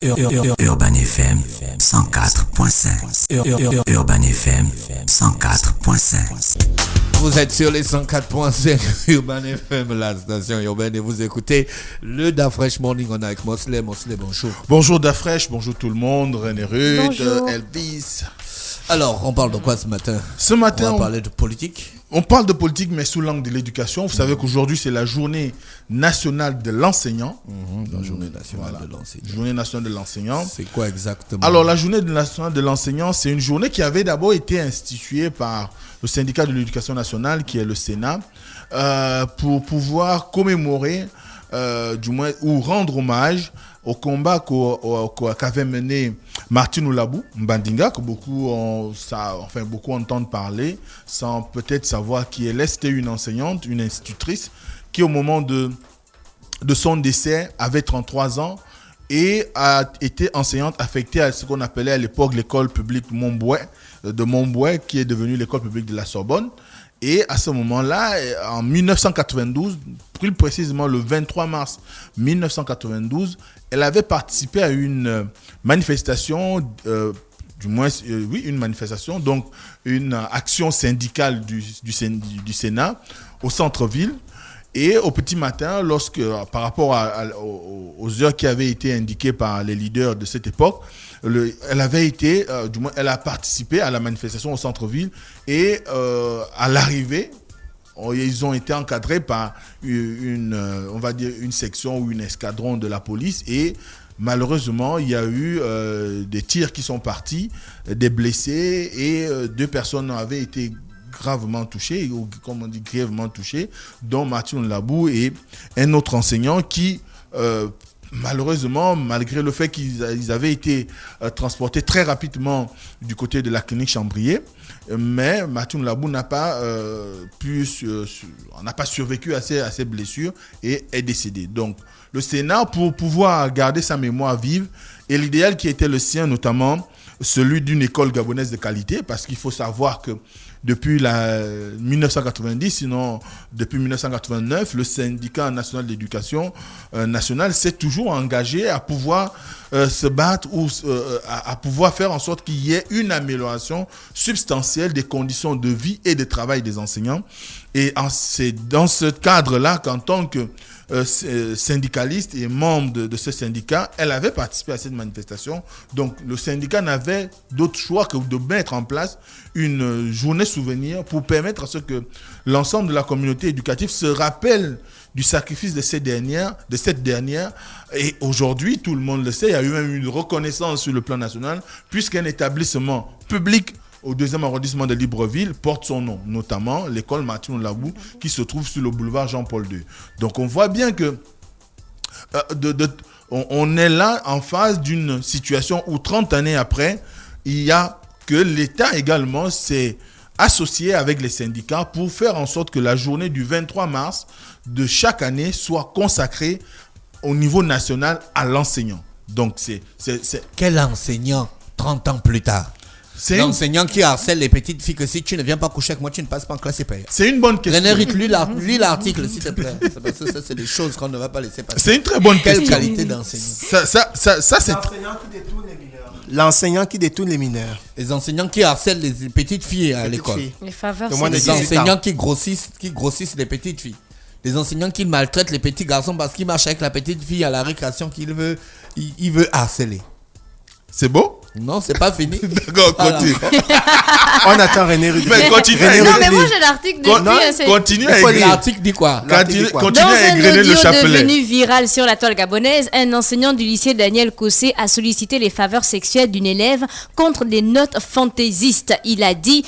Urban FM 104.5. Urban FM 104.5. Vous êtes sur les 104.5 Urban FM, la station urbaine, et vous écoutez le Dafresh Morning. On est avec Mosley. Mosley, bonjour. Bonjour Dafresh, bonjour tout le monde, René Ruth, Bonjour. Elvis. Alors, on parle de quoi ce matin? Ce matin, on va parler de politique. On parle de politique, mais sous l'angle de l'éducation. Vous savez qu'aujourd'hui, c'est la journée nationale de l'enseignant. La journée nationale de l'enseignant. Journée nationale de l'enseignant. C'est quoi exactement? Alors, la journée nationale de l'enseignant, c'est une journée qui avait d'abord été instituée par le syndicat de l'éducation nationale, qui est le Sénat, pour pouvoir commémorer, du moins, ou rendre hommage au combat qu'avait mené Martin Oulabou Mbandinga, que beaucoup entendent parler, sans peut-être savoir qui elle est. C'était une enseignante, une institutrice, qui au moment de son décès avait 33 ans et a été enseignante affectée à ce qu'on appelait à l'époque l'école publique de Montbouet, qui est devenue l'école publique de la Sorbonne. Et à ce moment-là, en 1992, plus précisément le 23 mars 1992, elle avait participé à une manifestation, une manifestation, donc une action syndicale du Sénat au centre-ville. Et au petit matin, par rapport aux heures qui avaient été indiquées par les leaders de cette époque, elle a participé à la manifestation au centre-ville et à l'arrivée, ils ont été encadrés par une section ou une escadron de la police et malheureusement, il y a eu des tirs qui sont partis, des blessés et 2 personnes avaient été gravement touchés, ou comme on dit grièvement touchés, dont Martin Oulabou et un autre enseignant qui, malheureusement, malgré le fait qu'ils avaient été transportés très rapidement du côté de la clinique Chambrier, mais Martin Oulabou n'a pas survécu à ces blessures et est décédé. Donc, le Sénat, pour pouvoir garder sa mémoire vive, et l'idéal qui était le sien, notamment celui d'une école gabonaise de qualité, parce qu'il faut savoir que depuis 1990, sinon depuis 1989, le syndicat national d'éducation nationale s'est toujours engagé à pouvoir se battre ou à pouvoir faire en sorte qu'il y ait une amélioration substantielle des conditions de vie et de travail des enseignants. Et c'est dans ce cadre-là qu'en tant que syndicaliste et membre de ce syndicat, elle avait participé à cette manifestation. Donc le syndicat n'avait d'autre choix que de mettre en place une journée souvenir pour permettre à ce que l'ensemble de la communauté éducative se rappelle du sacrifice de cette dernière. Et aujourd'hui, tout le monde le sait, il y a eu même une reconnaissance sur le plan national, puisqu'un établissement public au 2e arrondissement de Libreville porte son nom, notamment l'école Martin Oulabou qui se trouve sur le boulevard Jean-Paul II. Donc on voit bien que on est là en face d'une situation où 30 années après, il y a que l'État également s'est associé avec les syndicats pour faire en sorte que la journée du 23 mars de chaque année soit consacrée au niveau national à l'enseignant. Donc c'est... Quel enseignant 30 ans plus tard? C'est l'enseignant qui harcèle les petites filles que si tu ne viens pas coucher avec moi, tu ne passes pas en classe CPR. C'est une bonne question. René Ruth, lis l'article s'il te plaît. Parce que ça, c'est des choses qu'on ne va pas laisser passer. C'est une très bonne question. Quelle qualité d'enseignant? Ça, c'est... L'enseignant qui détourne les mineurs. Les enseignants qui harcèlent les petites filles à l'école. Les faveurs. Les enseignants qui grossissent les petites filles. Les enseignants qui maltraitent les petits garçons parce qu'ils marchent avec la petite fille à la récréation qu'il veut harceler. C'est beau? Non, c'est pas fini. D'accord, continue. On attend René Rudy. Mais continue. Non, mais moi j'ai l'article depuis. Continue à écrire. L'article dit quoi? Continue à égrener le chapelet. Devenu viral sur la toile gabonaise, un enseignant du lycée Daniel Kossé a sollicité les faveurs sexuelles d'une élève contre des notes fantaisistes. Il a dit,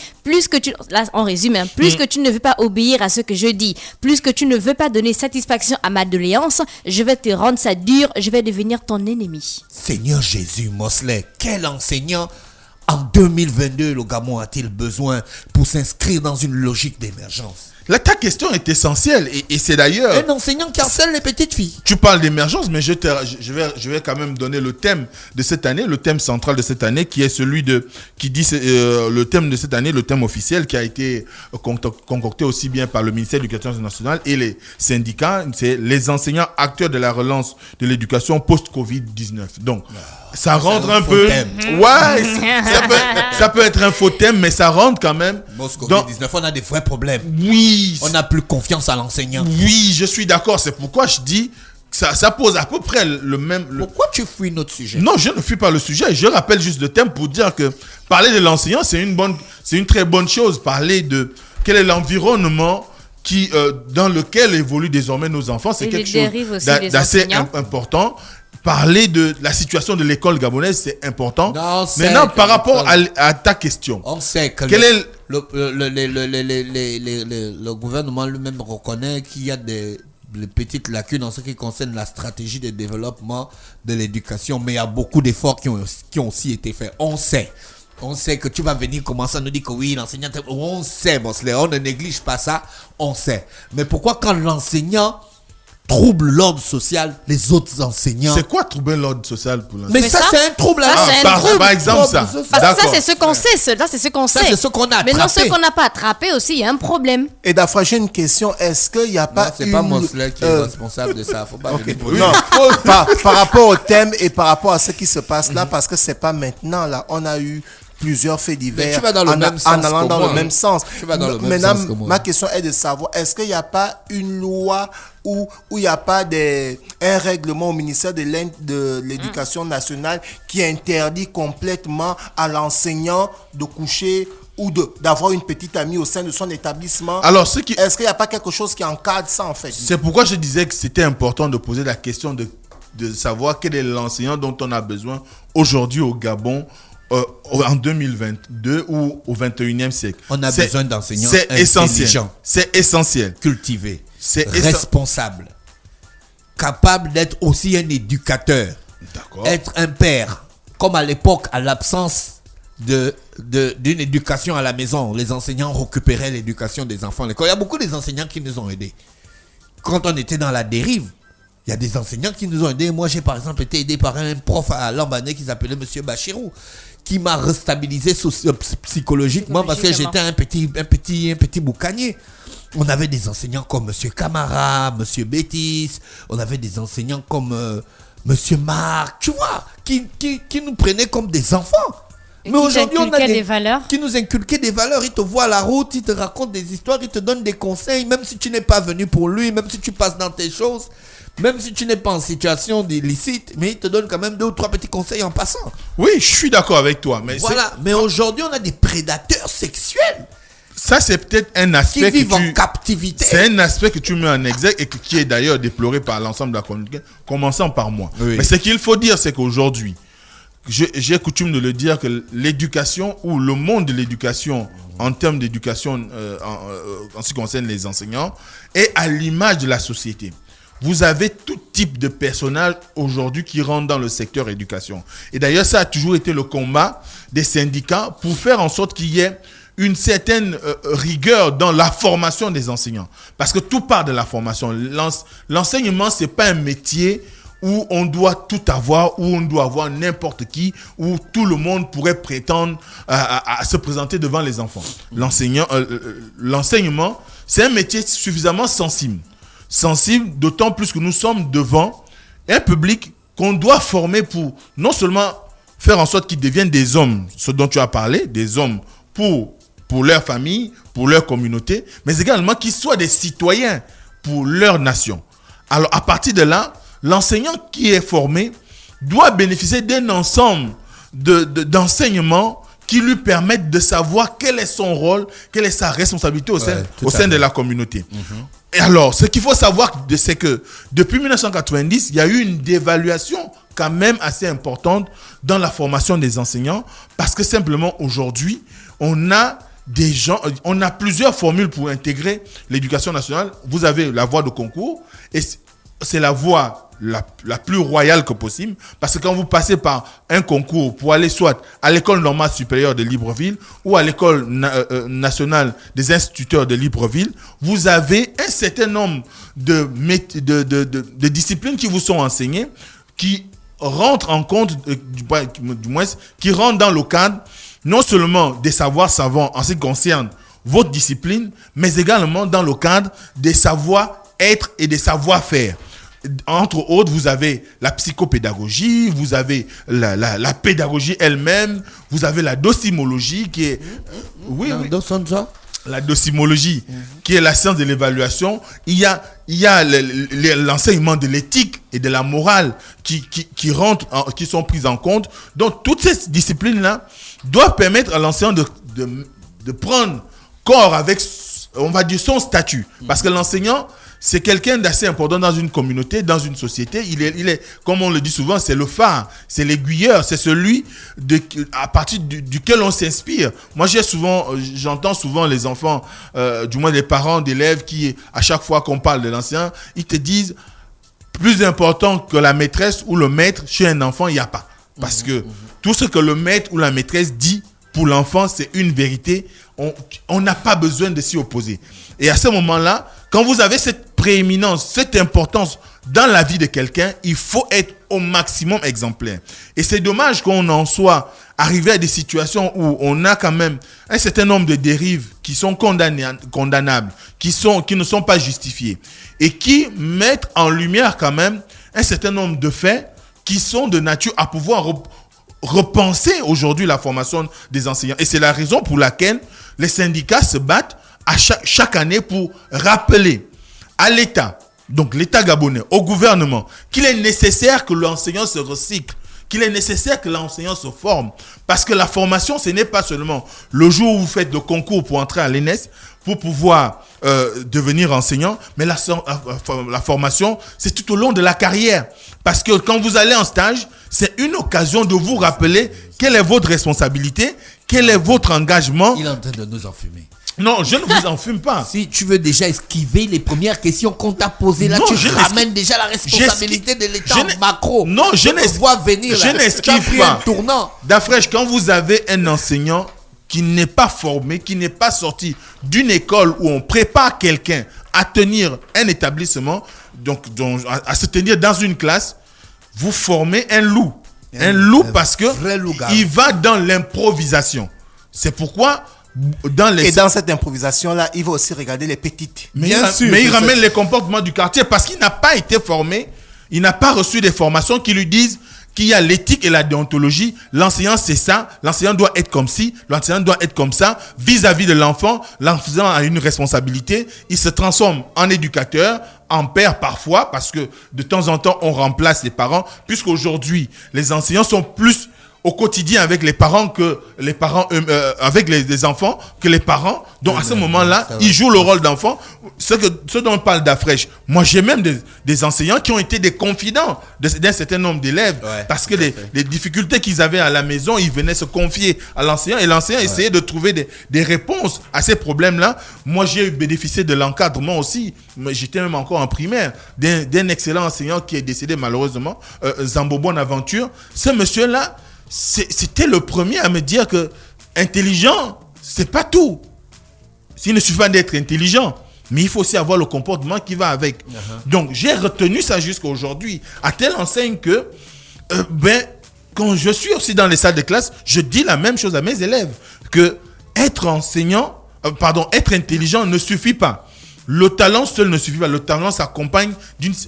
là on résume, plus que tu ne veux pas obéir à ce que je dis, plus que tu ne veux pas donner satisfaction à ma doléance, je vais te rendre ça dur, je vais devenir ton ennemi. Seigneur Jésus, Mosley, quel enseignant en 2022 le Gabon a-t-il besoin pour s'inscrire dans une logique d'émergence. Là, ta question est essentielle et c'est d'ailleurs... Un enseignant qui harcèle les petites filles. Tu parles d'émergence, mais je vais quand même donner le thème de cette année, le thème central de cette année, qui est celui le thème de cette année, le thème officiel qui a été concocté aussi bien par le ministère de l'Éducation nationale et les syndicats, c'est les enseignants acteurs de la relance de l'éducation post-Covid-19. Donc, ça rentre un peu... Ouais, ça peut être un faux thème, mais ça rentre quand même... Post-Covid-19, on a des vrais problèmes. Oui. On n'a plus confiance à l'enseignant. Oui, je suis d'accord. C'est pourquoi je dis que ça pose à peu près le même... Pourquoi tu fuis notre sujet? Non, je ne fuis pas le sujet. Je rappelle juste le thème pour dire que parler de l'enseignant, c'est une très bonne chose. Parler de quel est l'environnement dans lequel évoluent désormais nos enfants, c'est quelque chose d'assez important. Parler de la situation de l'école gabonaise, c'est important. Maintenant, par rapport à ta question, on sait que le gouvernement lui-même reconnaît qu'il y a des petites lacunes en ce qui concerne la stratégie de développement de l'éducation, mais il y a beaucoup d'efforts qui ont aussi été faits. On sait que tu vas venir commencer à nous dire que oui, l'enseignant... On sait, on ne néglige pas ça, on sait. Mais pourquoi quand l'enseignant trouble l'ordre social, les autres enseignants... C'est quoi troubler l'ordre social pour l'enseignant? Mais ça, c'est un trouble. Par exemple, ça. Parce que ça, c'est ce qu'on sait. Ça, c'est ce qu'on sait. Ça, c'est ce qu'on a attrapé. Mais non, ce qu'on n'a pas attrapé aussi, il y a un problème. Et Dafra, j'ai une question. Est-ce qu'il n'y a pas c'est pas Mosley qui est responsable de ça. Faut pas venir pour lui. Non, par rapport au thème et par rapport à ce qui se passe là, parce que c'est pas maintenant là. On a eu plusieurs faits divers tu vas dans le même sens en allant dans le même sens. Tu vas dans le même Maintenant, sens que moi. ma question est de savoir, est-ce qu'il n'y a pas une loi où il n'y a pas un règlement au ministère de l'Éducation nationale qui interdit complètement à l'enseignant de coucher ou d'avoir une petite amie au sein de son établissement? Alors, est-ce qu'il n'y a pas quelque chose qui encadre ça en fait? C'est pourquoi je disais que c'était important de poser la question de savoir quel est l'enseignant dont on a besoin aujourd'hui au Gabon, en 2022 ou au 21e siècle. On a besoin d'enseignants intelligents. C'est essentiel. Cultivés. Responsables. Capables d'être aussi un éducateur. D'accord. Être un père. Comme à l'époque, à l'absence d'une éducation à la maison, les enseignants récupéraient l'éducation des enfants à l'école. Il y a beaucoup d'enseignants qui nous ont aidés. Quand on était dans la dérive, il y a des enseignants qui nous ont aidés. Moi, j'ai par exemple été aidé par un prof à Lambané qui s'appelait M. Bachirou, qui m'a restabilisé psychologiquement parce que j'étais un petit boucanier. On avait des enseignants comme M. Camara, M. Bétis, on avait des enseignants comme M. Marc, tu vois, qui nous prenaient comme des enfants. Mais aujourd'hui, on a des valeurs. Qui nous inculquaient des valeurs. Il te voit à la route, il te raconte des histoires, il te donne des conseils, même si tu n'es pas venu pour lui, même si tu passes dans tes choses, même si tu n'es pas en situation illicite, mais il te donne quand même 2 ou 3 petits conseils en passant. Oui, je suis d'accord avec toi. Mais voilà. Mais aujourd'hui, on a des prédateurs sexuels. Ça, c'est peut-être un aspect qui vivent en captivité. C'est un aspect que tu mets en exergue et qui est d'ailleurs déploré par l'ensemble de la communauté, commençant par moi. Oui. Mais ce qu'il faut dire, c'est qu'aujourd'hui, j'ai coutume de le dire, que l'éducation ou le monde de l'éducation, en termes d'éducation en ce qui concerne les enseignants, est à l'image de la société. Vous avez tout type de personnages aujourd'hui qui rentrent dans le secteur éducation. Et d'ailleurs, ça a toujours été le combat des syndicats pour faire en sorte qu'il y ait une certaine rigueur dans la formation des enseignants. Parce que tout part de la formation. L'enseignement, c'est pas un métier où on doit tout avoir, où on doit avoir n'importe qui, où tout le monde pourrait prétendre à se présenter devant les enfants. L'enseignement, c'est un métier suffisamment sensible, d'autant plus que nous sommes devant un public qu'on doit former pour non seulement faire en sorte qu'ils deviennent des hommes, ce dont tu as parlé, des hommes pour leur famille, pour leur communauté, mais également qu'ils soient des citoyens pour leur nation. Alors, à partir de là, l'enseignant qui est formé doit bénéficier d'un ensemble d'enseignements qui lui permettent de savoir quel est son rôle, quelle est sa responsabilité au sein de la communauté. Et alors, ce qu'il faut savoir, c'est que depuis 1990, il y a eu une dévaluation quand même assez importante dans la formation des enseignants, parce que simplement aujourd'hui, on a plusieurs formules pour intégrer l'éducation nationale. Vous avez la voie de concours, et c'est la voie la plus royale que possible, parce que quand vous passez par un concours pour aller soit à l'école normale supérieure de Libreville ou à l'école nationale des instituteurs de Libreville, vous avez un certain nombre de disciplines qui vous sont enseignées, qui rentrent en compte, du moins, qui rentrent dans le cadre non seulement des savoirs savants en ce qui concerne votre discipline, mais également dans le cadre des savoir-être et des savoir-faire. Entre autres, vous avez la psychopédagogie, vous avez la pédagogie elle-même, vous avez la docimologie qui est... Oui. La docimologie, qui est la science de l'évaluation. Il y a l'enseignement de l'éthique et de la morale qui sont prises en compte. Donc, toutes ces disciplines-là doivent permettre à l'enseignant de prendre corps avec, on va dire, son statut. Parce que l'enseignant, c'est quelqu'un d'assez important dans une communauté, dans une société. Il est, comme on le dit souvent, c'est le phare, c'est l'aiguilleur, c'est celui à partir duquel on s'inspire. Moi, j'entends souvent les enfants, du moins les parents d'élèves qui, à chaque fois qu'on parle de l'enseignant, ils te disent, plus important que la maîtresse ou le maître, chez un enfant, il n'y a pas. Parce que tout ce que le maître ou la maîtresse dit pour l'enfant, c'est une vérité. On n'a pas besoin de s'y opposer. Et à ce moment-là, quand vous avez cette prééminence, cette importance dans la vie de quelqu'un, il faut être au maximum exemplaire. Et c'est dommage qu'on en soit arrivé à des situations où on a quand même un certain nombre de dérives qui sont condamnables, qui ne sont pas justifiées et qui mettent en lumière quand même un certain nombre de faits qui sont de nature à pouvoir repenser aujourd'hui la formation des enseignants. Et c'est la raison pour laquelle les syndicats se battent à chaque année pour rappeler à l'État, donc l'État gabonais, au gouvernement, qu'il est nécessaire que l'enseignant se recycle, qu'il est nécessaire que l'enseignant se forme. Parce que la formation, ce n'est pas seulement le jour où vous faites le concours pour entrer à l'ENES, pour pouvoir devenir enseignant, mais la formation, c'est tout au long de la carrière. Parce que quand vous allez en stage, c'est une occasion de vous rappeler quelle est votre responsabilité, quel est votre engagement. Il est en train de nous enfumer. Non, je ne vous enfume pas. Si tu veux déjà esquiver les premières questions qu'on t'a posées, là, non, tu ramènes déjà la responsabilité de l'État en macro. Non, je n'esquive pas. Un tournant. Dafresh, quand vous avez un enseignant qui n'est pas formé, qui n'est pas sorti d'une école où on prépare quelqu'un à tenir un établissement, donc à se tenir dans une classe, vous formez un loup. Un loup parce que il va dans l'improvisation. C'est pourquoi et dans cette improvisation-là, il va aussi regarder les petites. Mais il ramène les comportements du quartier parce qu'il n'a pas été formé, il n'a pas reçu des formations qui lui disent qu'il y a l'éthique et la déontologie. L'enseignant, c'est ça. L'enseignant doit être comme ci. L'enseignant doit être comme ça. Vis-à-vis de l'enfant, l'enseignant a une responsabilité. Il se transforme en éducateur, en père parfois, parce que de temps en temps, on remplace les parents, puisqu'aujourd'hui, les enseignants sont plus au quotidien avec les parents que les parents avec les enfants que les parents. Donc à ce moment-là, ils jouent le rôle d'enfant. Ce dont on parle d'Afresh, moi j'ai même des enseignants qui ont été des confidents d'un certain nombre d'élèves, parce que les difficultés qu'ils avaient à la maison, ils venaient se confier à l'enseignant et l'enseignant essayait de trouver des réponses à ces problèmes-là. Moi j'ai bénéficié de l'encadrement aussi, mais j'étais même encore en primaire, d'un excellent enseignant qui est décédé malheureusement, Zambo Bonaventure. Ce monsieur-là, c'était le premier à me dire que intelligent, c'est pas tout. Il ne suffit pas d'être intelligent, mais il faut aussi avoir le comportement qui va avec. Donc, j'ai retenu ça jusqu'à aujourd'hui, à telle enseigne que, quand je suis aussi dans les salles de classe, je dis la même chose à mes élèves, que être intelligent ne suffit pas. Le talent seul ne suffit pas. Le talent s'accompagne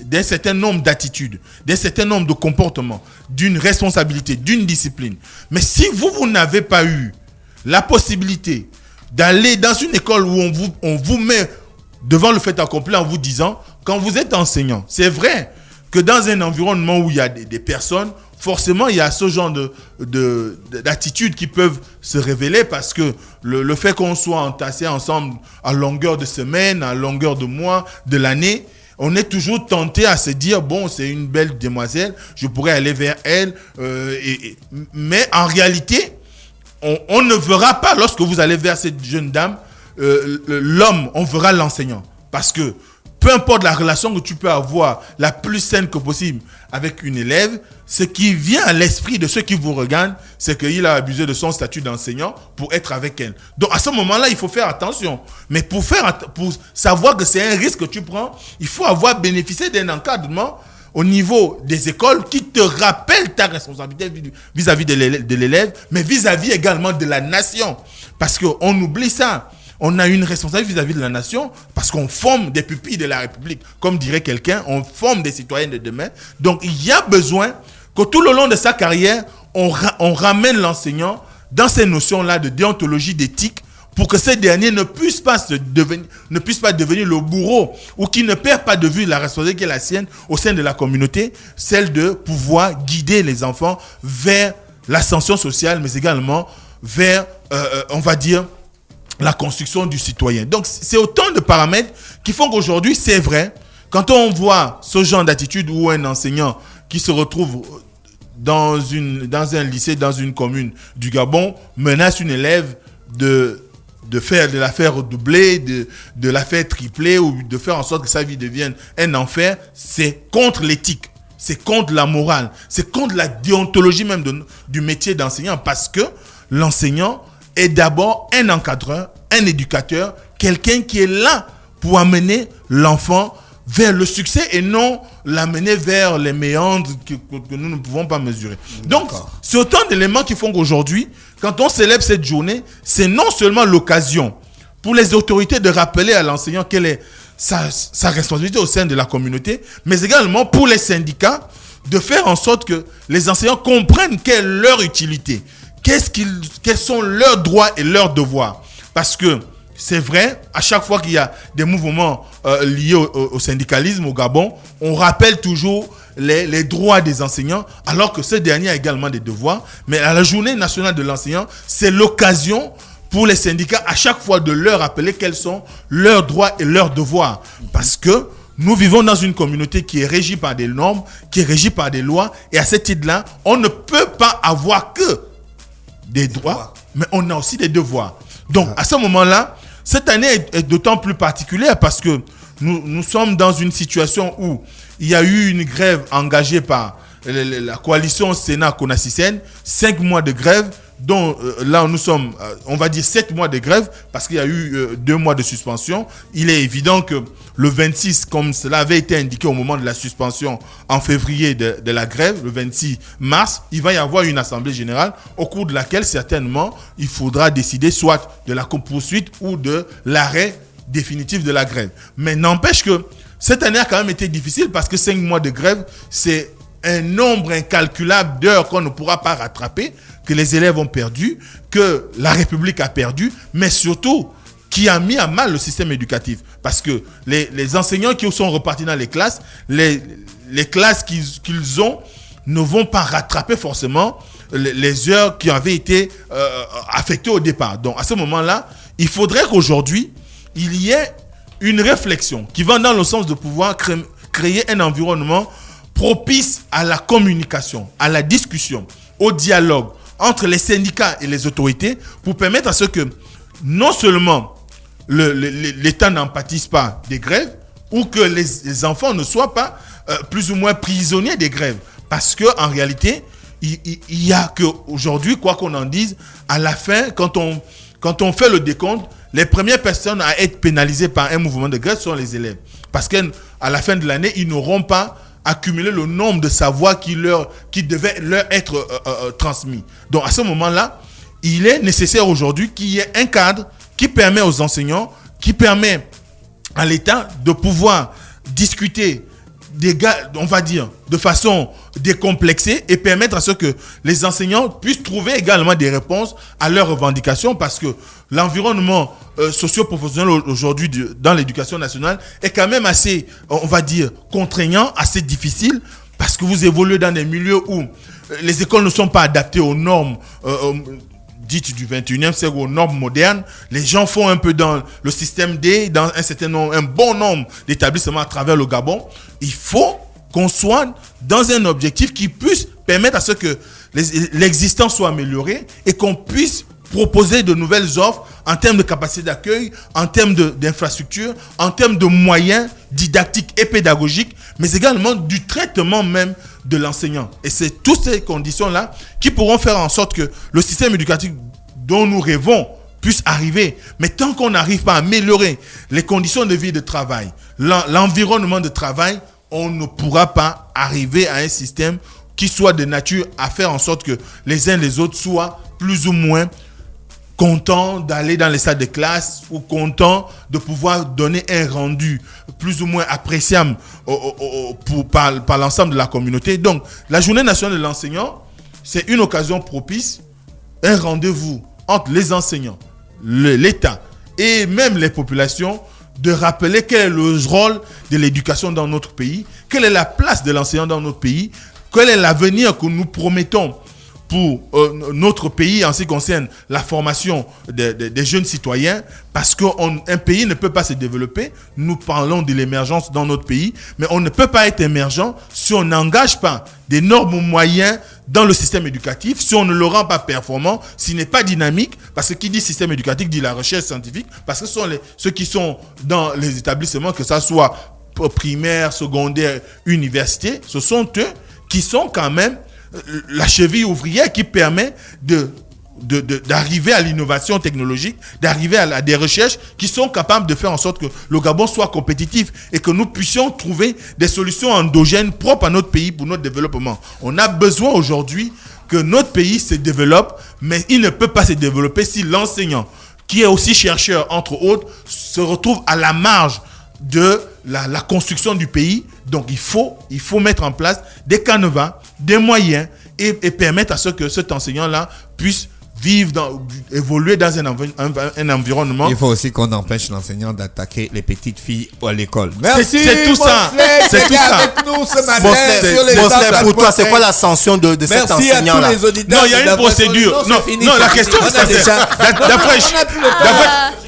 d'un certain nombre d'attitudes, d'un certain nombre de comportements, d'une responsabilité, d'une discipline. Mais si vous n'avez pas eu la possibilité d'aller dans une école où on vous met devant le fait accompli en vous disant, quand vous êtes enseignant, c'est vrai que dans un environnement où il y a des personnes, forcément, il y a ce genre d'attitudes qui peuvent se révéler parce que le fait qu'on soit entassés ensemble à longueur de semaine, à longueur de mois, de l'année, on est toujours tenté à se dire, bon, c'est une belle demoiselle, je pourrais aller vers elle. Mais en réalité, on ne verra pas, lorsque vous allez vers cette jeune dame, l'homme, on verra l'enseignant. Parce que peu importe la relation que tu peux avoir, la plus saine que possible avec une élève, ce qui vient à l'esprit de ceux qui vous regardent, c'est qu'il a abusé de son statut d'enseignant pour être avec elle. Donc à ce moment-là, il faut faire attention. Mais pour savoir que c'est un risque que tu prends, il faut avoir bénéficié d'un encadrement au niveau des écoles qui te rappelle ta responsabilité vis-à-vis de l'élève, mais vis-à-vis également de la nation. Parce qu'on oublie ça. On a une responsabilité vis-à-vis de la nation parce qu'on forme des pupilles de la République. Comme dirait quelqu'un, on forme des citoyens de demain. Donc, il y a besoin que tout le long de sa carrière, on ramène l'enseignant dans ces notions-là de déontologie, d'éthique, pour que ce dernier ne puisse pas devenir le bourreau ou qu'il ne perd pas de vue la responsabilité qui est la sienne au sein de la communauté, celle de pouvoir guider les enfants vers l'ascension sociale, mais également vers, on va dire, la construction du citoyen. Donc, c'est autant de paramètres qui font qu'aujourd'hui, c'est vrai, quand on voit ce genre d'attitude où un enseignant qui se retrouve dans un lycée, dans une commune du Gabon, menace une élève de la faire redoubler, de la faire tripler ou de faire en sorte que sa vie devienne un enfer, c'est contre l'éthique, c'est contre la morale, c'est contre la déontologie même du métier d'enseignant, parce que l'enseignant est d'abord un encadreur, un éducateur, quelqu'un qui est là pour amener l'enfant vers le succès et non l'amener vers les méandres que nous ne pouvons pas mesurer. Donc, c'est autant d'éléments qui font qu'aujourd'hui, quand on célèbre cette journée, c'est non seulement l'occasion pour les autorités de rappeler à l'enseignant quelle est sa responsabilité au sein de la communauté, mais également pour les syndicats de faire en sorte que les enseignants comprennent quelle est leur utilité. Quels sont leurs droits et leurs devoirs. Parce que c'est vrai, à chaque fois qu'il y a des mouvements liés au syndicalisme au Gabon, on rappelle toujours les droits des enseignants, alors que ce dernier a également des devoirs. Mais à la journée nationale de l'enseignant, c'est l'occasion pour les syndicats à chaque fois de leur rappeler quels sont leurs droits et leurs devoirs. Parce que nous vivons dans une communauté qui est régie par des normes, qui est régie par des lois, et à ce titre-là, on ne peut pas avoir que des droits, mais on a aussi des devoirs. Donc, à ce moment-là, cette année est d'autant plus particulière parce que nous sommes dans une situation où il y a eu une grève engagée par la coalition Sénat-Konasisen, 5 mois de grève, dont là nous sommes, on va dire 7 mois de grève parce qu'il y a eu 2 mois de suspension. Il est évident que le 26, comme cela avait été indiqué au moment de la suspension en février de la grève, le 26 mars, il va y avoir une assemblée générale au cours de laquelle certainement il faudra décider soit de la poursuite ou de l'arrêt définitif de la grève. Mais n'empêche que cette année a quand même été difficile parce que 5 mois de grève, c'est un nombre incalculable d'heures qu'on ne pourra pas rattraper, que les élèves ont perdu, que la République a perdu, mais surtout qui a mis à mal le système éducatif. Parce que les enseignants qui sont repartis dans les classes, les classes qu'ils ont ne vont pas rattraper forcément les heures qui avaient été affectées au départ. Donc à ce moment-là, il faudrait qu'aujourd'hui, il y ait une réflexion qui va dans le sens de pouvoir créer un environnement propice à la communication, à la discussion, au dialogue entre les syndicats et les autorités pour permettre à ce que non seulement l'État n'empathise pas des grèves ou que les enfants ne soient pas plus ou moins prisonniers des grèves. Parce qu'en réalité, il y a qu'aujourd'hui, quoi qu'on en dise, à la fin, quand on fait le décompte, les premières personnes à être pénalisées par un mouvement de grève sont les élèves. Parce qu'à la fin de l'année, ils n'auront pas accumuler le nombre de savoirs qui devait leur être transmis. Donc à ce moment-là, il est nécessaire aujourd'hui qu'il y ait un cadre qui permet aux enseignants, qui permet à l'État de pouvoir discuter on va dire, de façon décomplexée et permettre à ce que les enseignants puissent trouver également des réponses à leurs revendications parce que l'environnement socio-professionnel aujourd'hui dans l'éducation nationale est quand même assez, on va dire, contraignant, assez difficile parce que vous évoluez dans des milieux où les écoles ne sont pas adaptées aux normes dites du 21e siècle, aux normes modernes. Les gens font un peu dans le système D, dans un bon nombre d'établissements à travers le Gabon. Il faut qu'on soit dans un objectif qui puisse permettre à ce que l'existant soit amélioré et qu'on puisse proposer de nouvelles offres en termes de capacité d'accueil, en termes d'infrastructures, en termes de moyens didactiques et pédagogiques, mais également du traitement même de l'enseignant. Et c'est toutes ces conditions-là qui pourront faire en sorte que le système éducatif dont nous rêvons puisse arriver. Mais tant qu'on n'arrive pas à améliorer les conditions de vie et de travail, l'environnement de travail, on ne pourra pas arriver à un système qui soit de nature à faire en sorte que les uns les autres soient plus ou moins contents d'aller dans les salles de classe ou contents de pouvoir donner un rendu plus ou moins appréciable par l'ensemble de la communauté. Donc, la Journée nationale de l'enseignant, c'est une occasion propice, un rendez-vous entre les enseignants, l'État et même les populations, de rappeler quel est le rôle de l'éducation dans notre pays, quelle est la place de l'enseignant dans notre pays, quel est l'avenir que nous promettons pour notre pays en ce qui concerne la formation des jeunes citoyens, parce qu'un pays ne peut pas se développer. Nous parlons de l'émergence dans notre pays, mais on ne peut pas être émergent si on n'engage pas d'énormes moyens dans le système éducatif, si on ne le rend pas performant, s'il n'est pas dynamique, parce que qui dit système éducatif dit la recherche scientifique, parce que ce sont ceux qui sont dans les établissements, que ça soit primaire, secondaire, université, ce sont eux qui sont quand même la cheville ouvrière qui permet d'arriver à l'innovation technologique, d'arriver à des recherches qui sont capables de faire en sorte que le Gabon soit compétitif et que nous puissions trouver des solutions endogènes propres à notre pays pour notre développement. On a besoin aujourd'hui que notre pays se développe, mais il ne peut pas se développer si l'enseignant, qui est aussi chercheur entre autres, se retrouve à la marge de la construction du pays. Donc il faut mettre en place des canevas, des moyens et permettre à ce que cet enseignant-là puisse évoluer dans un environnement. Il faut aussi qu'on empêche l'enseignant d'attaquer les petites filles à l'école. Merci, c'est tout ça. C'est tout ça. Avec nous ce matin sur les Bosley, pour toi, c'est quoi la sanction de cet enseignant-là? Merci à tous les auditeurs. Non, il y a une procédure. Non, la question c'est ça.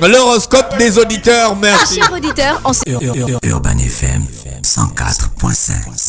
L'horoscope des auditeurs, merci. Chers auditeurs, Urban FM 104.5.